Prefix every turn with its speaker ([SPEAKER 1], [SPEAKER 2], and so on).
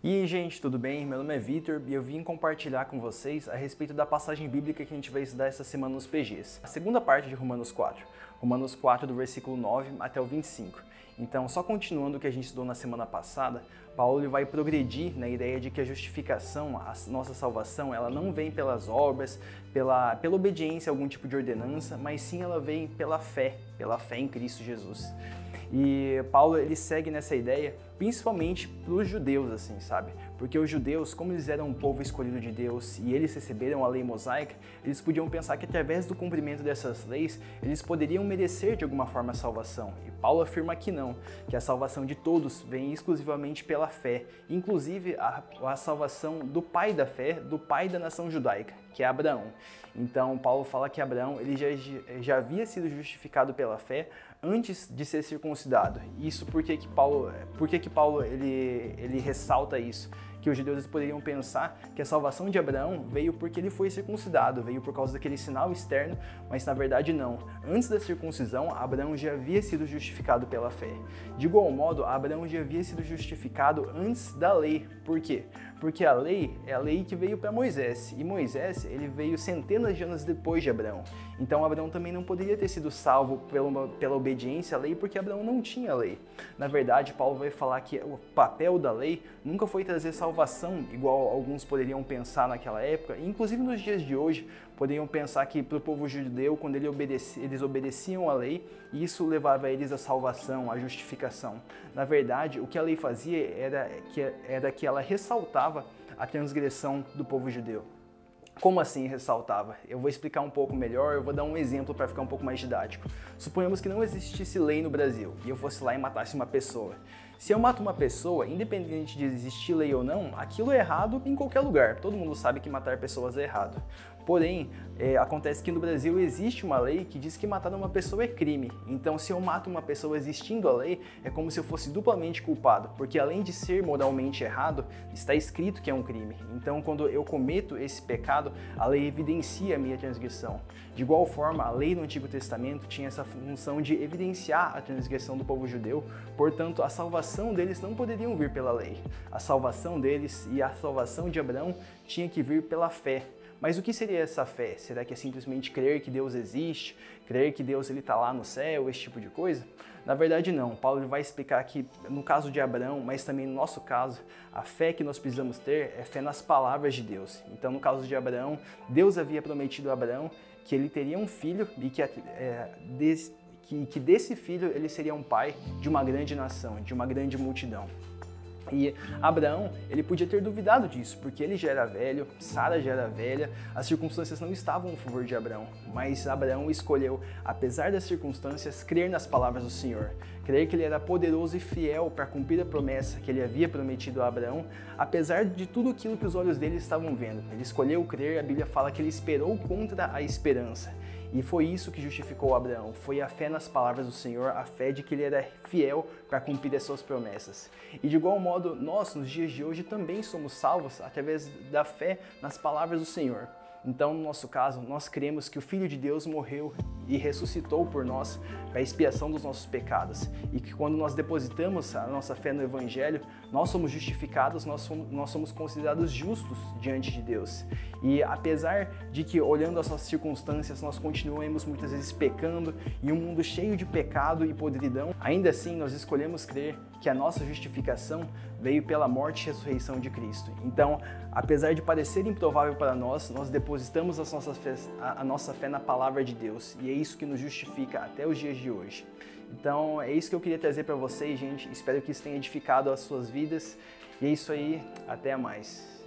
[SPEAKER 1] E aí, gente, tudo bem? Meu nome é Vitor e eu vim compartilhar com vocês a respeito da passagem bíblica que a gente vai estudar essa semana nos PGs. A segunda parte de Romanos 4. Romanos 4, do versículo 9 até o 25. Então, só continuando o que a gente estudou na semana passada, Paulo vai progredir na ideia de que a justificação, a nossa salvação, ela não vem pelas obras, pela obediência a algum tipo de ordenança, mas sim ela vem pela fé em Cristo Jesus. E Paulo, ele segue nessa ideia principalmente para os judeus, assim, sabe? Porque os judeus, como eles eram um povo escolhido de Deus e eles receberam a lei mosaica, eles podiam pensar que através do cumprimento dessas leis, eles poderiam merecer de alguma forma a salvação. E Paulo afirma que não, que a salvação de todos vem exclusivamente pela fé, inclusive a salvação do pai da fé, do pai da nação judaica, que é Abraão. Então, Paulo fala que Abraão ele já havia sido justificado pela fé antes de ser circuncidado. Isso porque que Paulo ele ressalta isso? Que os judeus poderiam pensar que a salvação de Abraão veio porque ele foi circuncidado, veio por causa daquele sinal externo, mas na verdade não. Antes da circuncisão, Abraão já havia sido justificado pela fé. De igual modo, Abraão já havia sido justificado antes da lei. Por quê? Porque a lei é a lei que veio para Moisés, e Moisés ele veio centenas de anos depois de Abraão. Então Abraão também não poderia ter sido salvo pela obediência à lei, porque Abraão não tinha lei. Na verdade, Paulo vai falar que o papel da lei nunca foi trazer salvação, igual alguns poderiam pensar naquela época, e inclusive nos dias de hoje, poderiam pensar que para o povo judeu, quando eles obedeciam à lei, isso levava eles à salvação, à justificação. Na verdade, o que a lei fazia era que ela ressaltava a transgressão do povo judeu. Como assim ressaltava? Eu vou explicar um pouco melhor, eu vou dar um exemplo para ficar um pouco mais didático. Suponhamos que não existisse lei no Brasil e eu fosse lá e matasse uma pessoa. Se eu mato uma pessoa, independente de existir lei ou não, aquilo é errado em qualquer lugar. Todo mundo sabe que matar pessoas é errado. Porém, acontece que no Brasil existe uma lei que diz que matar uma pessoa é crime. Então, se eu mato uma pessoa existindo a lei, é como se eu fosse duplamente culpado, porque além de ser moralmente errado, está escrito que é um crime. Então, quando eu cometo esse pecado, a lei evidencia a minha transgressão. De igual forma, a lei no Antigo Testamento tinha essa função de evidenciar a transgressão do povo judeu, portanto, a salvação deles não poderiam vir pela lei. A salvação deles e a salvação de Abraão tinha que vir pela fé. Mas o que seria essa fé? Será que é simplesmente crer que Deus existe, crer que Deus está lá no céu, esse tipo de coisa? Na verdade não, Paulo vai explicar que no caso de Abraão, mas também no nosso caso, a fé que nós precisamos ter é fé nas palavras de Deus. Então no caso de Abraão, Deus havia prometido a Abraão que ele teria um filho e que desse filho ele seria um pai de uma grande nação, de uma grande multidão. E Abraão, ele podia ter duvidado disso, porque ele já era velho, Sara já era velha, as circunstâncias não estavam a favor de Abraão, mas Abraão escolheu, apesar das circunstâncias, crer nas palavras do Senhor, crer que ele era poderoso e fiel para cumprir a promessa que ele havia prometido a Abraão, apesar de tudo aquilo que os olhos dele estavam vendo. Ele escolheu crer, a Bíblia fala que ele esperou contra a esperança. E foi isso que justificou Abraão, foi a fé nas palavras do Senhor, a fé de que ele era fiel para cumprir as suas promessas. E de igual modo, nós, nos dias de hoje, também somos salvos através da fé nas palavras do Senhor. Então, no nosso caso, nós cremos que o Filho de Deus morreu e ressuscitou por nós para a expiação dos nossos pecados. E que quando nós depositamos a nossa fé no Evangelho, nós somos justificados, nós somos considerados justos diante de Deus. E apesar de que, olhando as nossas circunstâncias, nós continuemos muitas vezes pecando em um mundo cheio de pecado e podridão, ainda assim nós escolhemos crer que a nossa justificação veio pela morte e ressurreição de Cristo. Então, apesar de parecer improvável para nós, nós depositamos a nossa fé na palavra de Deus. E é isso que nos justifica até os dias de hoje. Então, é isso que eu queria trazer para vocês, gente. Espero que isso tenha edificado as suas vidas. E é isso aí. Até mais.